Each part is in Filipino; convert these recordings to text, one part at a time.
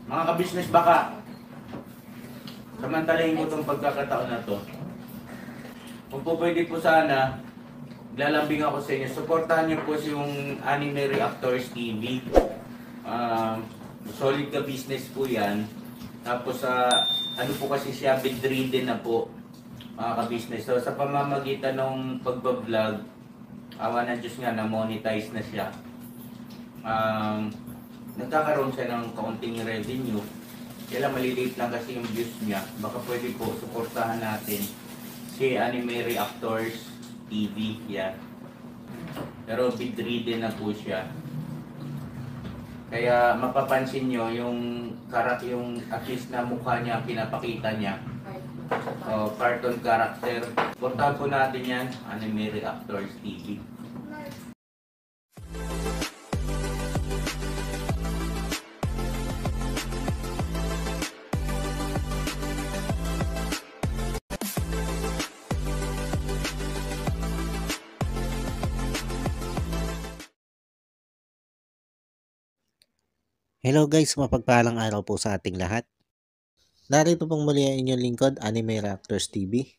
Mga ka-business, baka samantalahin ko itong pagkakataon na to. Kung po pwede po sana, lalambing ako sa inyo. Suportahan niyo po yung Anime Reactors TV. Solid ka business po yan. Tapos ano po kasi siya, bedridden na po, mga ka-business. So sa pamamagitan ng pagbablog, awa ng Diyos nga, na-monetize na siya. Nagkakaroon siya ng kaunting revenue. Kaya maliliit lang kasi yung views niya. Baka pwede po suportahan natin si Anime Reactors TV. Yan. Pero bedridden na po siya. Kaya mapapansin nyo yung at least na mukha niya, pinapakita niya. Cartoon character. Suportahan po natin yan, Anime Reactors TV. Hello guys, mapagpalang araw po sa ating lahat. Narito pong muli ang inyong lingkod, Anime Reactors TV.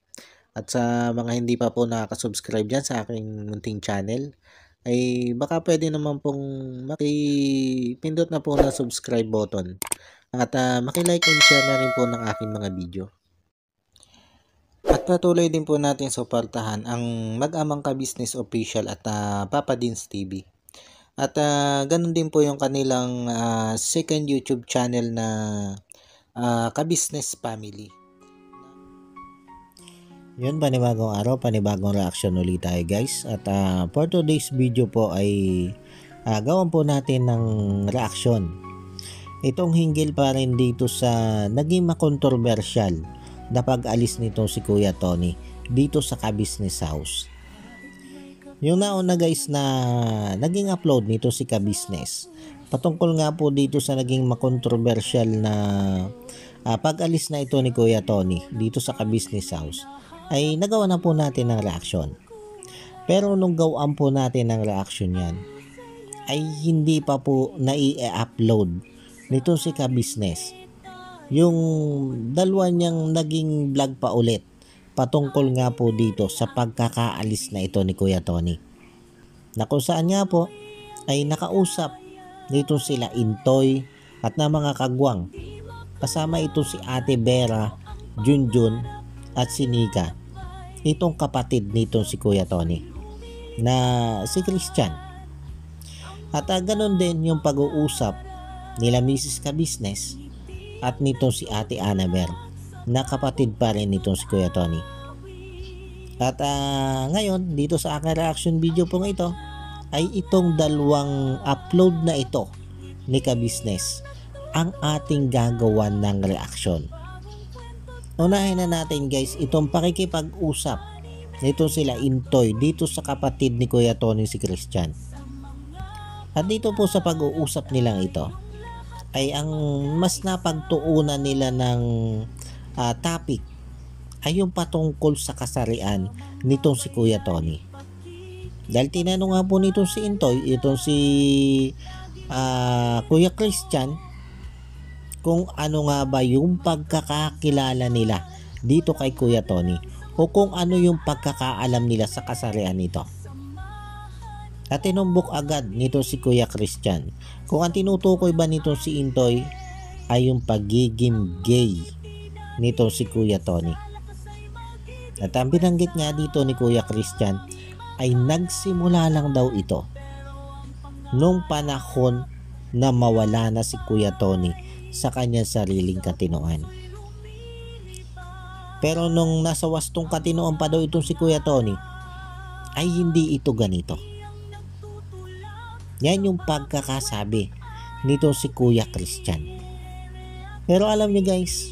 At sa mga hindi pa po nakaka-subscribe dyan sa aking munting channel, ay baka pwede naman pong makipindot na po na subscribe button. At makilike and share na rin po ng aking mga video. At patuloy din po natin suportahan ang Mag-amang Ka-Business Official at Papa Dins TV. At ganun din po yung kanilang second YouTube channel na Ka-Business Family. Yun, panibagong araw, panibagong reaction ulit tayo guys. At for today's video po ay gawan po natin ng reaction. Itong hinggil pa rin dito sa naging makontrobersyal na pag-alis nito si Kuya Tony dito sa Ka-Business House. Yung nauna guys na naging upload nito si Ka-Business, patungkol nga po dito sa naging makontrobersyal na pag-alis na ito ni Kuya Tony dito sa Ka-Business House, ay nagawa na po natin ng reaction. Pero nung gawaan po natin ng reaction yan, ay hindi pa po nai-upload nito si Ka-Business. Yung dalawa niyang naging vlog pa ulit patungkol nga po dito sa pagkakaalis na ito ni Kuya Tony. Na kung saan nga po ay nakausap dito sila Intoy at na mga kagwang. Kasama ito si Ate Vera, Junjun at si Nika. Itong kapatid nito si Kuya Tony na si Christian. At ganun din yung pag-uusap nila Mrs. Ka-Business at nito si Ate Annabelle na kapatid pa rin nitong si Kuya Tony. At ngayon, dito sa aking reaction video pong ito, ay itong dalawang upload na ito ni Ka-Business ang ating gagawan ng reaction. Unahin na natin guys, itong pakikipag-usap nito sila Intoy dito sa kapatid ni Kuya Tony si Christian. At dito po sa pag-uusap nilang ito, ay ang mas napagtuunan nila ng topic ay yung patungkol sa kasarian nitong si Kuya Tony. Dahil tinanong nga po nitong si Intoy, itong si Kuya Christian, kung ano nga ba yung pagkakakilala nila dito kay Kuya Tony o kung ano yung pagkakaalam nila sa kasarian nito. At tinumbok agad nito si Kuya Christian kung ang tinutukoy ba nito si Intoy ay yung pagiging gay nito si Kuya Tony. At ang binanggit nga dito ni Kuya Christian ay nagsimula lang daw ito nung panahon na mawala na si Kuya Tony sa kanyang sariling katinoan. Pero nung nasa wastong katinoan pa daw itong si Kuya Tony, ay hindi ito ganito. Yan yung pagkakasabi nito si Kuya Christian. Pero alam niyo guys,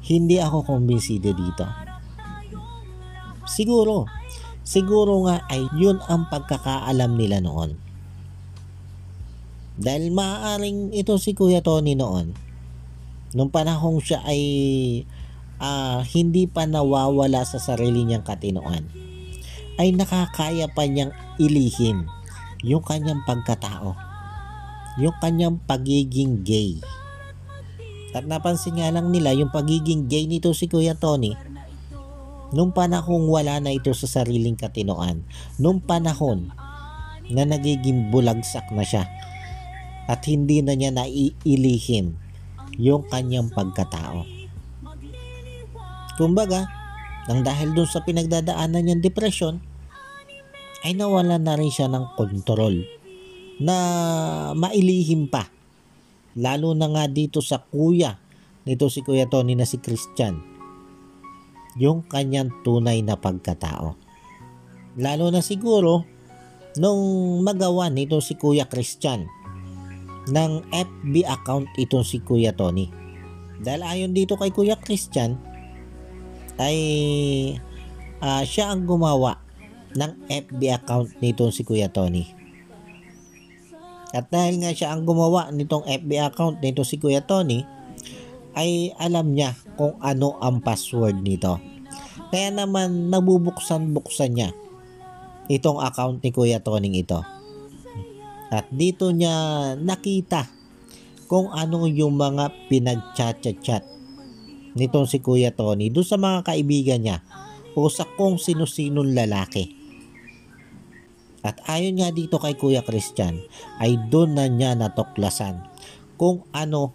hindi ako kumbinsido dito. Siguro nga ay yun ang pagkakaalam nila noon. Dahil maaaring ito si Kuya Tony noon, nung panahong siya ay hindi pa nawawala sa sarili niyang katinoan, ay nakakaya pa niyang ilihim yung kanyang pagkatao, yung kanyang pagiging gay. At napansin nga lang nila yung pagiging gay nito si Kuya Tony nung panahong wala na ito sa sariling katinoan. Nung panahon na nagiging bulagsak na siya at hindi na niya naiilihim yung kanyang pagkatao. Kumbaga, nang dahil dun sa pinagdadaanan niyang depresyon, ay nawala na rin siya ng kontrol na mailihim pa. Lalo na nga dito sa kuya nito si Kuya Tony na si Christian, yung kanyang tunay na pagkatao. Lalo na siguro nung magawa nito si Kuya Christian ng FB account itong si Kuya Tony. Dahil ayon dito kay Kuya Christian ay siya ang gumawa ng FB account nitong si Kuya Tony. At dahil nga siya ang gumawa nitong FB account nito si Kuya Tony, ay alam niya kung ano ang password nito. Kaya naman nabubuksan-buksan niya itong account ni Kuya Tony ito. At dito niya nakita kung ano yung mga pinag-chat-chat nitong si Kuya Tony doon sa mga kaibigan niya o sa kung sino-sinong lalaki. At ayon nga dito kay Kuya Christian ay doon na niya natuklasan kung ano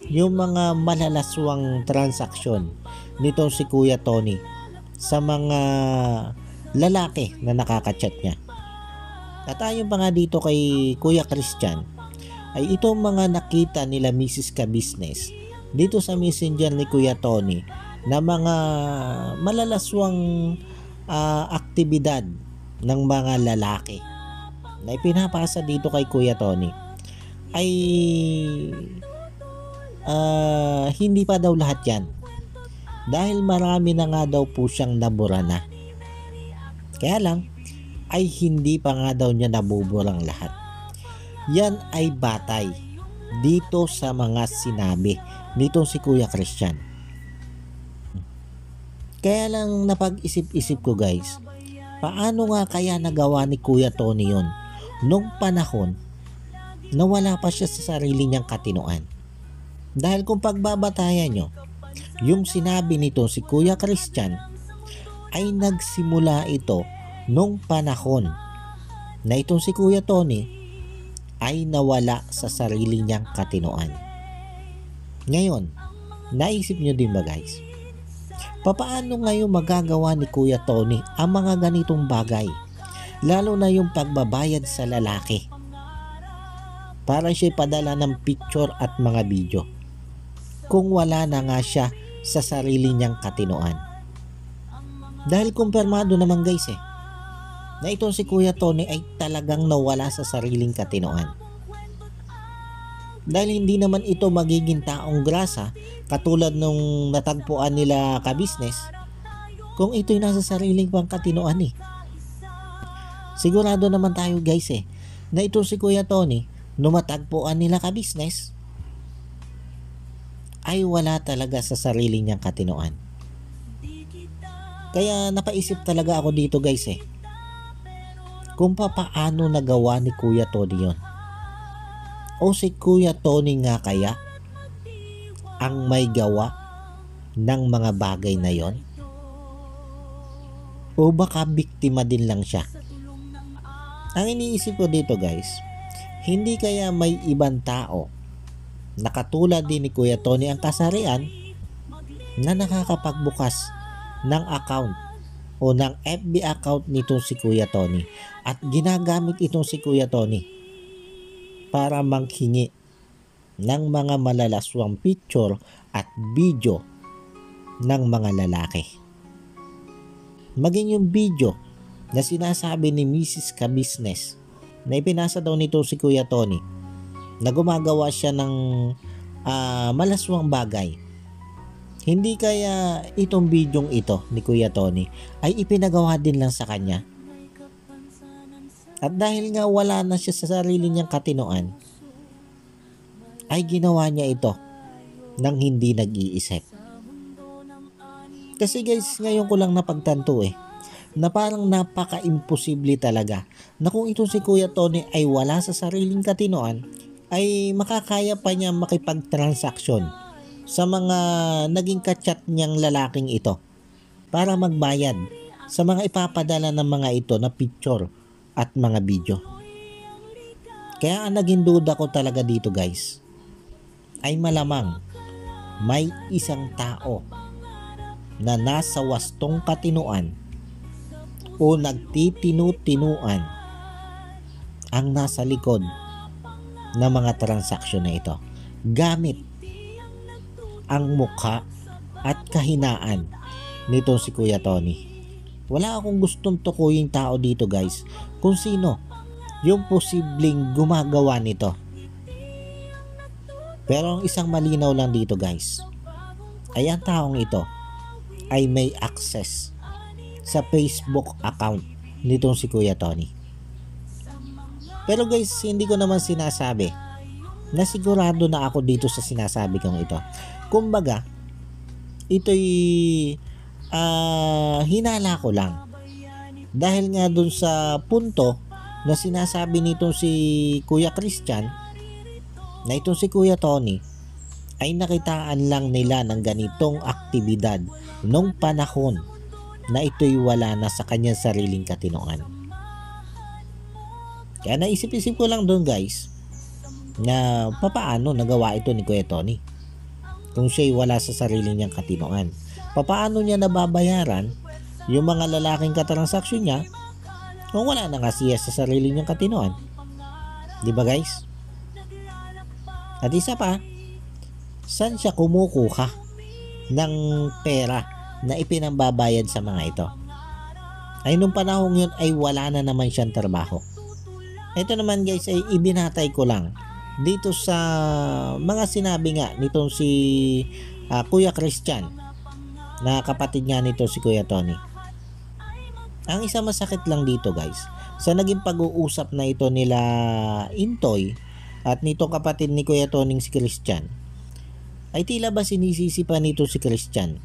yung mga malalaswang transaksyon nitong si Kuya Tony sa mga lalaki na nakaka-chat niya. At ayon pa nga dito kay Kuya Christian ay itong mga nakita nila Mrs. Ka-Business dito sa messenger ni Kuya Tony na mga malalaswang aktibidad ng mga lalaki na ipinapasa dito kay Kuya Tony ay hindi pa daw lahat yan, dahil marami na nga daw po siyang nabura na. Kaya lang ay hindi pa nga daw niya nabuburang lahat. Yan ay batay dito sa mga sinabi nitong si Kuya Christian. Kaya lang napag-isip-isip ko guys, paano nga kaya nagawa ni Kuya Tony yon nung panahon na wala pa siya sa sarili niyang katinoan? Dahil kung pagbabatayan nyo, yung sinabi nito si Kuya Christian ay nagsimula ito nung panahon na itong si Kuya Tony ay nawala sa sarili niyang katinoan. Ngayon, naisip nyo din ba guys? Papaano ngayon magagawa ni Kuya Tony ang mga ganitong bagay? Lalo na yung pagbabayad sa lalaki para siya padala ng picture at mga video kung wala na nga siya sa sarili niyang katinoan. Dahil kumpirmado naman guys na itong si Kuya Tony ay talagang nawala sa sariling katinoan. Dahil hindi naman ito magiging taong grasa katulad nung natagpuan nila Ka-Business kung ito'y nasa sariling pangkatinoan Sigurado naman tayo guys na ito si Kuya Tony nung matagpuan nila Ka-Business ay wala talaga sa sarili niyang katinoan. Kaya napaisip talaga ako dito guys kung paano nagawa ni Kuya Tony yon. O si Kuya Tony nga kaya ang may gawa ng mga bagay na yon? O baka biktima din lang siya? Ang iniisip ko dito guys, hindi kaya may ibang tao na katulad din ni Kuya Tony ang kasarian na nakakapagbukas ng account o ng FB account nitong si Kuya Tony at ginagamit itong si Kuya Tony para manghingi ng mga malalaswang picture at video ng mga lalaki. Maging yung video na sinasabi ni Mrs. Ka-Business na ipinasa daw nito si Kuya Tony na gumagawa siya ng malaswang bagay. Hindi kaya itong bidyong ito ni Kuya Tony ay ipinagawa din lang sa kanya? At dahil nga wala na siya sa sarili niyang katinoan, ay ginawa niya ito nang hindi nag-iisip. Kasi guys, ngayon ko lang napagtanto na parang napaka-imposible talaga na kung ito si Kuya Tony ay wala sa sariling katinoan, ay makakaya pa niya makipag-transaksyon sa mga naging kachat niyang lalaking ito para magbayad sa mga ipapadala ng mga ito na picture at mga video. Kaya ang naging duda ko talaga dito guys ay malamang may isang tao na nasa wastong katinuan o nagtitinu-tinuan ang nasa likod ng mga transaksyon na ito gamit ang mukha at kahinaan nitong si Kuya Tony. Wala akong gustong tukuyin tao dito guys kung sino yung posibleng gumagawa nito. Pero ang isang malinaw lang dito guys ay ang taong ito ay may access sa Facebook account nitong si Kuya Tony. Pero guys, hindi ko naman sinasabi na sigurado na ako dito sa sinasabi kong ito. Kumbaga, ito'y hinala ko lang. Dahil nga dun sa punto na sinasabi nitong si Kuya Christian na itong si Kuya Tony ay nakitaan lang nila ng ganitong aktibidad nung panahon na ito'y wala na sa kanyang sariling katinuan. Kaya naisip-isip ko lang doon guys na papaano nagawa ito ni Kuya Tony kung siya'y wala sa sarili niyang katinuan. Papaano niya nababayaran yung mga lalaking katransaksyon niya kung wala na nga siya sa sarili niyang katinuan. Di ba guys? At isa pa, saan siya kumukuha ng pera na ipinambabayad sa mga ito? Ay nung panahon yun ay wala na naman siyang trabaho. Ito naman guys ay ibinatay ko lang dito sa mga sinabi nga nitong si Kuya Christian na kapatid nga nito si Kuya Tony. Ang isa masakit lang dito guys sa naging pag-uusap na ito nila Intoy at nitong kapatid ni Kuya Tony si Christian ay tila ba sinisisi pa nito si Christian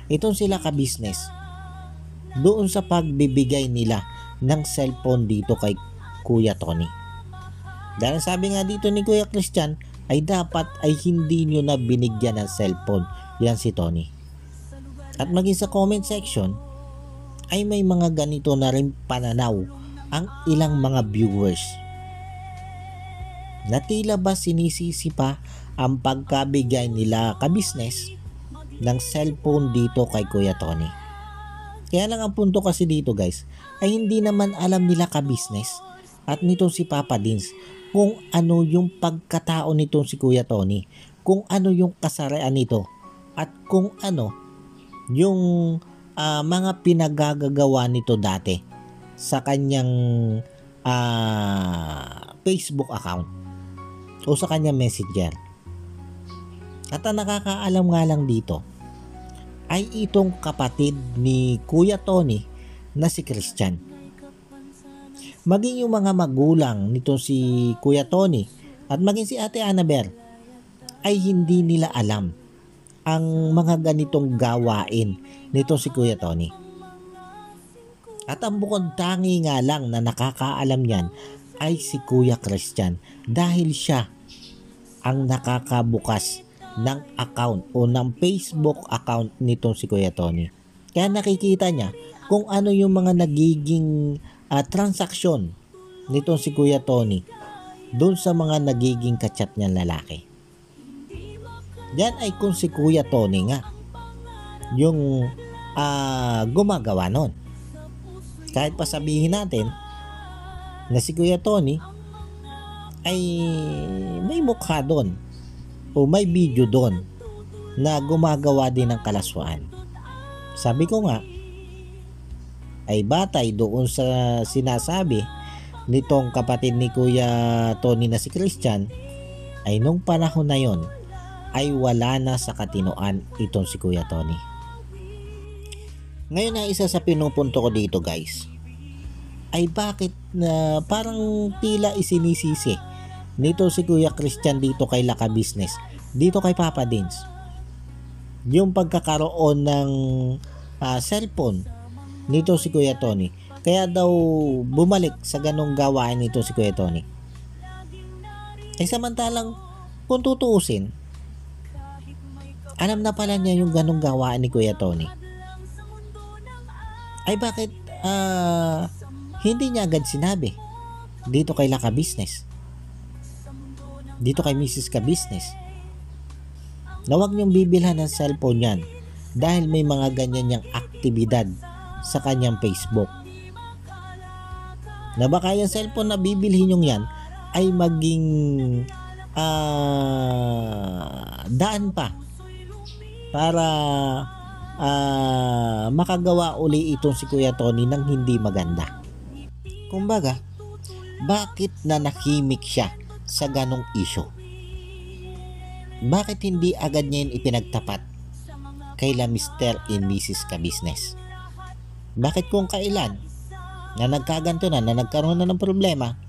itong sila ka-business doon sa pagbibigay nila ng cellphone dito kay Kuya Tony. Dahil sabi nga dito ni Kuya Christian ay dapat ay hindi nyo na binigyan ng cellphone yan si Tony. At maging sa comment section ay may mga ganito na rin pananaw ang ilang mga viewers na tila ba sinisisi pa ang pagkabigay nila ka-business ng cellphone dito kay Kuya Tony. Kaya lang ang punto kasi dito guys ay hindi naman alam nila ka-business at nitong si Papa Dins kung ano yung pagkatao nitong si Kuya Tony, kung ano yung kasarian nito at kung ano yung mga pinagagagawa nito dati sa kanyang Facebook account o sa kanyang messenger. At ang nakakaalam nga lang dito ay itong kapatid ni Kuya Tony na si Christian. Maging yung mga magulang nito si Kuya Tony at maging si Ate Annabel ay hindi nila alam ang mga ganitong gawain nito si Kuya Tony. At ang bukod tangi nga lang na nakakaalam niyan ay si Kuya Christian dahil siya ang nakakabukas ng account o ng Facebook account nitong si Kuya Tony. Kaya nakikita niya kung ano yung mga nagiging transaksyon nitong si Kuya Tony doon sa mga nagiging kachat niyang lalaki. Yan ay kung si Kuya Tony nga yung gumagawa nun. Kahit pa sabihin natin na si Kuya Tony ay may mukha doon o may video doon na gumagawa din ng kalaswaan. Sabi ko nga ay batay doon sa sinasabi nitong kapatid ni Kuya Tony na si Christian ay nung panahon na yon ay wala na sa katinuan itong si Kuya Tony. Ngayon na isa sa pinupunto ko dito guys ay bakit na parang tila isinisisi nito si Kuya Christian dito kay Laka Business, dito kay Papa Dins, yung pagkakaroon ng cellphone nito si Kuya Tony. Kaya daw bumalik sa ganong gawain nito si Kuya Tony. Ay samantalang kung tutuusin alam na pala niya yung ganong gawaan ni Kuya Tony, ay bakit hindi niya agad sinabi dito kay Laka Business, dito kay Mrs. Ka Business, na huwag niyong bibilhan ng cellphone yan dahil may mga ganyan niyang aktibidad sa kanyang Facebook, na baka yung cellphone na bibilhin niyong yan ay maging daan pa para makagawa uli itong si Kuya Tony ng hindi maganda. Kumbaga, bakit nanahimik siya sa ganong issue? Bakit hindi agad niya yun ipinagtapat kay la Mr. and Mrs. Ka Business? Bakit kung kailan na nagkaganto na nagkaroon na ng problema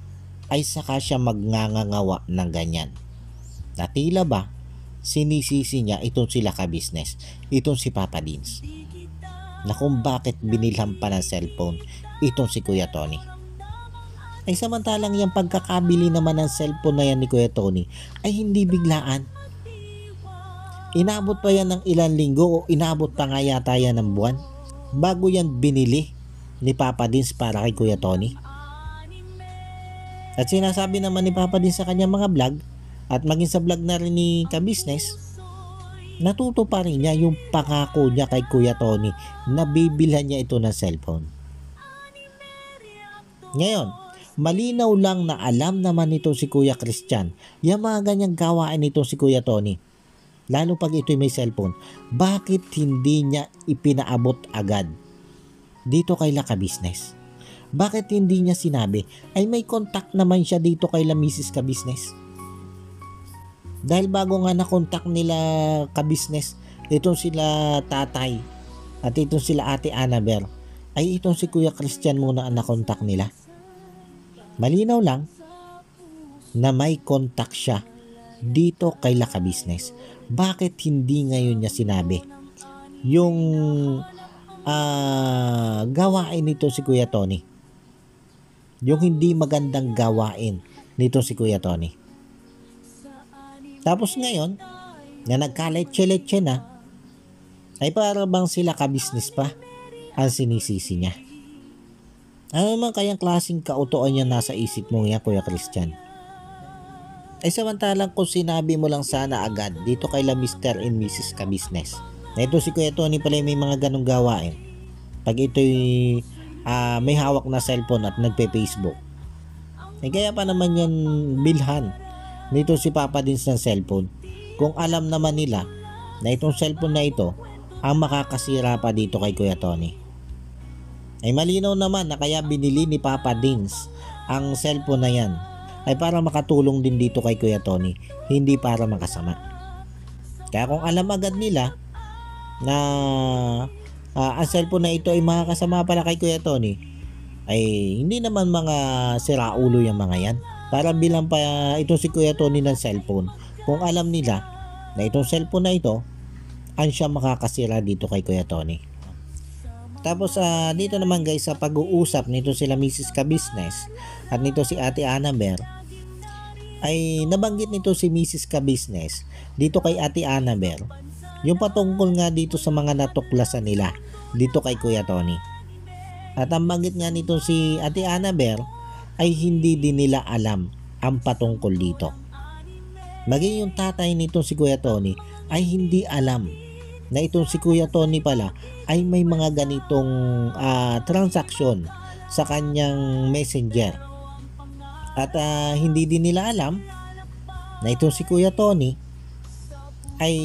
ay saka siya magngangawa ng ganyan? Na tila ba sinisisi niya itong sila Ka Business, itong si Papa Dins, na kung bakit binilhan pa ng cellphone itong si Kuya Tony. Ay samantalang yung pagkakabili naman ng cellphone na yan ni Kuya Tony ay hindi biglaan. Inabot pa yan ng ilang linggo o inabot pa nga yata yan ng buwan bago yan binili ni Papa Dins para kay Kuya Tony. At sinasabi naman ni Papa Dins sa kanyang mga vlog at maging sa vlog na rin ni Ka Business, natuto pa rin niya yung pangako niya kay Kuya Tony na bibilhan niya ito ng cellphone. Ngayon, malinaw lang na alam naman nito si Kuya Christian yung mga ganyang gawain nito si Kuya Tony. Lalo pag ito'y may cellphone, bakit hindi niya ipinaabot agad dito kay Laka Business? Bakit hindi niya sinabi ay may contact naman siya dito kay la Mrs. Ka Business? Dahil bago nga na-contact nila Ka Business, itong sila tatay at itong sila ate Annabel, ay itong si Kuya Christian muna ang na-contact nila. Malinaw lang na may contact siya dito kay Laka Business. Bakit hindi ngayon niya sinabi yung gawain nito si Kuya Tony, yung hindi magandang gawain nito si Kuya Tony? Tapos ngayon na nagkaletse-letse na, ay para bang sila Ka Business pa ang sinisisi niya? Ano naman kayang klaseng kautuan yan nasa isip mo yan, Kuya Christian? Ay samantalang kung sinabi mo lang sana agad dito kay la Mr. and Mrs. Ka Business na ito si Kuya Tony pala may mga ganong gawain, pag ito'y may hawak na cellphone at nagpe-Facebook, ay kaya pa naman yan bilhan nito si Papa Dins ng cellphone kung alam naman nila na itong cellphone na ito ang makakasira pa dito kay Kuya Tony. Ay malinaw naman na kaya binili ni Papa Dins ang cellphone na yan ay para makatulong din dito kay Kuya Tony, hindi para makasama. Kaya kung alam agad nila na ang cellphone na ito ay makakasama pala kay Kuya Tony, ay hindi naman mga siraulo yung mga yan. Para bilang pa itong si Kuya Tony ng cellphone, kung alam nila na itong cellphone na ito ang siya makakasira dito kay Kuya Tony. Tapos dito naman guys, sa pag-uusap nito sila Mrs. Ka Business at nito si Ate Annabel, ay nabanggit nito si Mrs. Ka Business dito kay Ate Annabel yung patungkol nga dito sa mga natuklasan nila dito kay Kuya Tony. At ang banggit nga nito si Ate Annabel ay hindi din nila alam ang patungkol dito. Maging yung tatay nito si Kuya Tony ay hindi alam na itong si Kuya Tony pala ay may mga ganitong transaction sa kanyang messenger. At hindi din nila alam na itong si Kuya Tony ay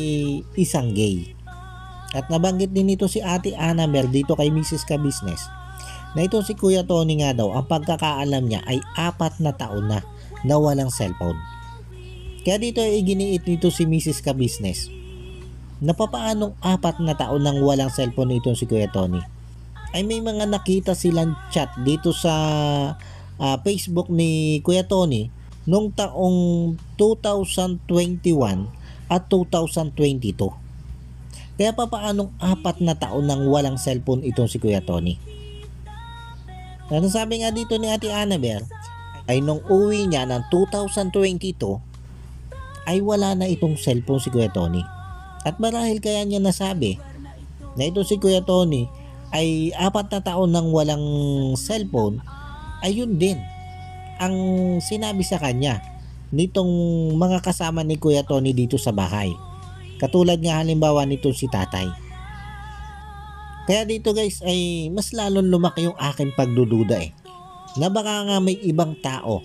isang gay. At nabanggit din ito si Ate Annabel dito kay Mrs. Ka Business na itong si Kuya Tony nga daw, ang pagkakaalam niya ay 4 na taon na walang cellphone. Kaya dito ay iginiit nito si Mrs. Ka Business na papaanong 4 na taon nang walang cellphone itong si Kuya Tony. Ay may mga nakita silang chat dito sa Facebook ni Kuya Tony noong taong 2021 at 2022. Kaya papaanong 4 na taon nang walang cellphone itong si Kuya Tony? Ano sabi nga dito ni Ate Annabel ay nung uwi niya ng 2022 ay wala na itong cellphone si Kuya Tony. At marahil kaya niya nasabi na ito si Kuya Tony ay 4 na taon nang walang cellphone, ayun din ang sinabi sa kanya nitong mga kasama ni Kuya Tony dito sa bahay. Katulad nga halimbawa nito si tatay. Kaya dito guys ay mas lalong lumaki yung aking pagdududa na baka nga may ibang tao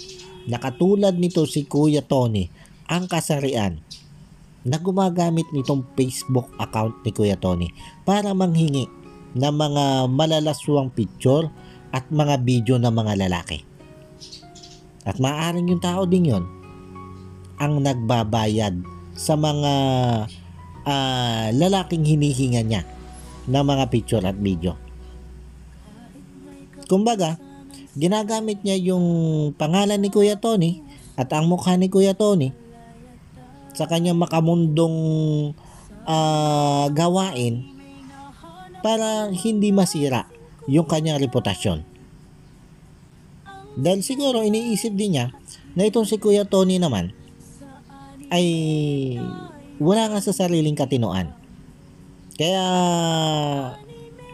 na katulad nito si Kuya Tony ang kasarian na gumagamit nitong Facebook account ni Kuya Tony para manghingi ng mga malalaswang picture at mga video ng mga lalaki. At maaaring yung tao din yon ang nagbabayad sa mga lalaking hinihinga niya ng mga picture at video. Kumbaga, ginagamit niya yung pangalan ni Kuya Tony at ang mukha ni Kuya Tony sa kanyang makamundong gawain para hindi masira yung kanyang reputasyon. Dahil siguro iniisip din niya na itong si Kuya Tony naman ay wala nga sa sariling katinoan. Kaya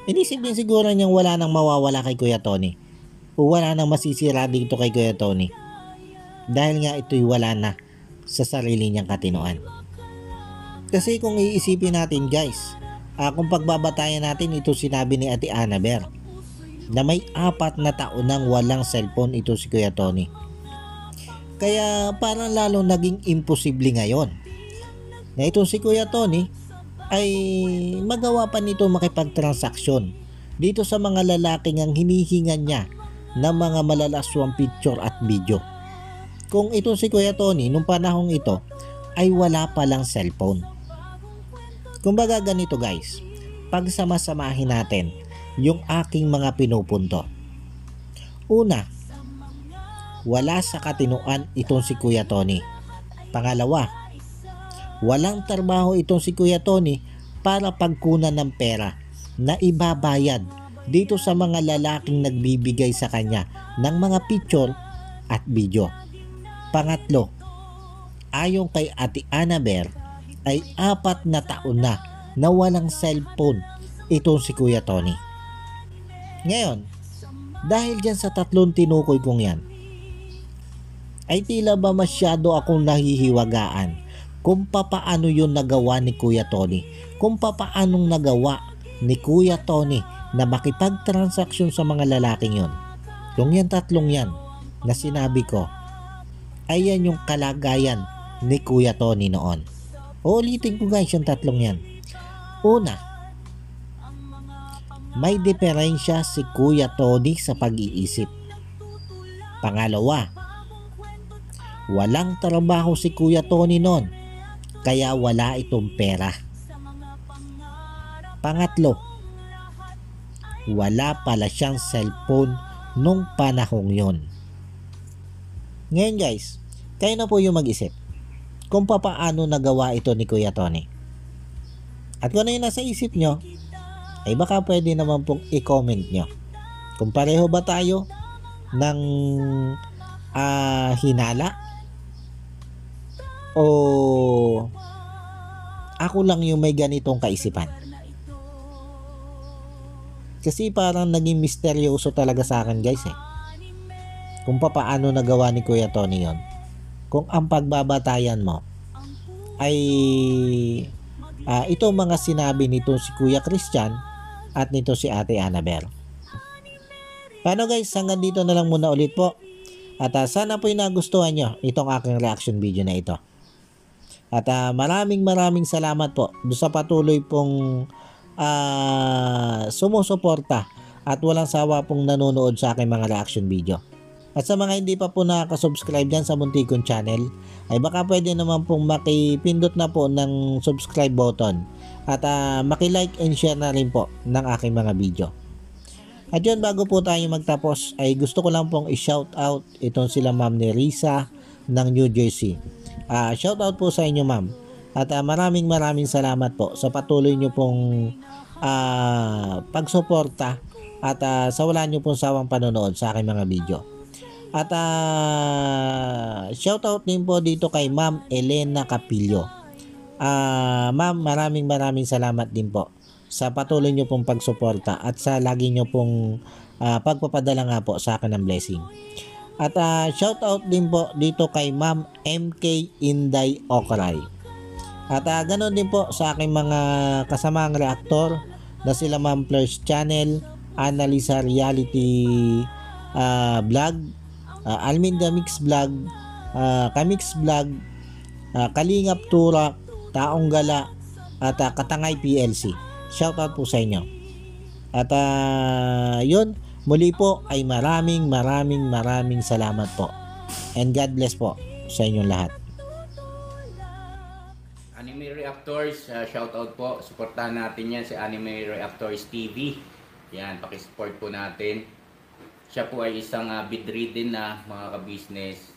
inisip din siguro niyang wala nang mawawala kay Kuya Tony o wala nang masisira dito kay Kuya Tony dahil nga ito'y wala na sa sarili niyang katinoan. Kasi kung iisipin natin guys, kung pagbabatayan natin ito sinabi ni Ate Annabel na may 4 na taon nang walang cellphone ito si Kuya Tony. Kaya parang lalong naging imposible ngayon na itong si Kuya Tony ay magawa pa nito makipagtransaksyon dito sa mga lalaking ang hinihingan niya ng mga malalaswang picture at video. Kung itong si Kuya Tony nung panahong ito ay wala palang cellphone. Kumbaga ganito guys, pagsamasamahin natin yung aking mga pinupunto. Una, wala sa katinoan itong si Kuya Tony. Pangalawa, walang trabaho itong si Kuya Tony para pagkunan ng pera na ibabayad dito sa mga lalaking nagbibigay sa kanya ng mga picture at video. Pangatlo, ayon kay Ate Annabel ay 4 na taon na walang cellphone itong si Kuya Tony. Ngayon, dahil dyan sa 3 tinukoy kong yan, ay tila ba masyado akong nahihiwagaan kung papaano yun nagawa ni Kuya Tony, kung papaanong nagawa ni Kuya Tony na makipagtransaksyon sa mga lalaking yun. Kung yan 3 yan na sinabi ko, ay yan yung kalagayan ni Kuya Tony noon. Uulitin ko guys yung 3 yan. Una, may diferensya si Kuya Tony sa pag-iisip. Pangalawa, walang trabaho si Kuya Tony noon, kaya wala itong pera. Pangatlo, wala pala siyang cellphone nung panahong yon. Ngayon guys, kayo na po yung mag-isip kung paano nagawa ito ni Kuya Tony. At kung ano yung nasa isip nyo, ay baka pwede naman pong i-comment nyo kung pareho ba tayo ng hinala o ako lang yung may ganitong kaisipan. Kasi parang naging misteryoso talaga sa akin guys kung paano nagawa ni Kuya Tony yon. Kung ang pagbabatayan mo ay ito mga sinabi nito si Kuya Christian at nito si Ate Annabel. Paano guys, hanggang dito na lang muna ulit po. At sana po nagustuhan nyo itong aking reaction video na ito. At maraming salamat po sa patuloy pong sumusuporta at walang sawa pong nanonood sa aking mga reaction video. At sa mga hindi pa po nakaka-subscribe dyan sa muntik kong channel, ay baka pwede naman pong makipindot na po ng subscribe button at maki-like and share na rin po ng aking mga video. At yun, bago po tayo magtapos ay gusto ko lang pong i-shout out itong sila Ma'am Nerissa ng New Jersey. Shout out po sa inyo ma'am. At maraming salamat po sa patuloy nyo pong pagsuporta at sa wala nyo pong sawang panonood sa aking mga video. At shoutout din po dito kay Ma'am Elena Capillo Ma'am, maraming salamat din po sa patuloy nyo pong pagsuporta at sa lagi nyo pong pagpapadala nga po sa akin ng blessing. At shout out din po dito kay Ma'am MK Inday Okray. At ganoon din po sa aking mga kasamaang reaktor na sila Ma'am Fleurs Channel, Analisa Reality Vlog, Alminda Mix Vlog, Kamix Vlog, Kalingap Turak, Taong Gala, at Katangay PLC. Shoutout po sa inyo. At yun, muli po ay maraming salamat po. And God bless po sa inyong lahat. Anime Reactors, shoutout po. Suportahan natin yan si Anime Reactors TV. Yan, pakisupport po natin. Siya po ay isang bidridden na mga ka-business.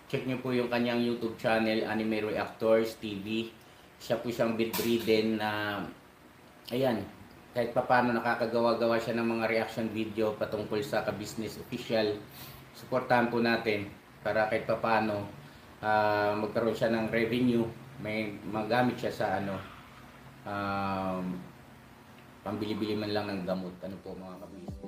Check nyo po yung kanyang YouTube channel, Anime Reactors TV. Siya po siyang bidridden na, ayan, kahit paano nakakagawa-gawa siya ng mga reaction video patungkol sa ka-business official. Suportahan po natin para kahit paano magkaroon siya ng revenue, may magamit siya sa pambili-bili man lang ng gamot. Ano po mga ka-business.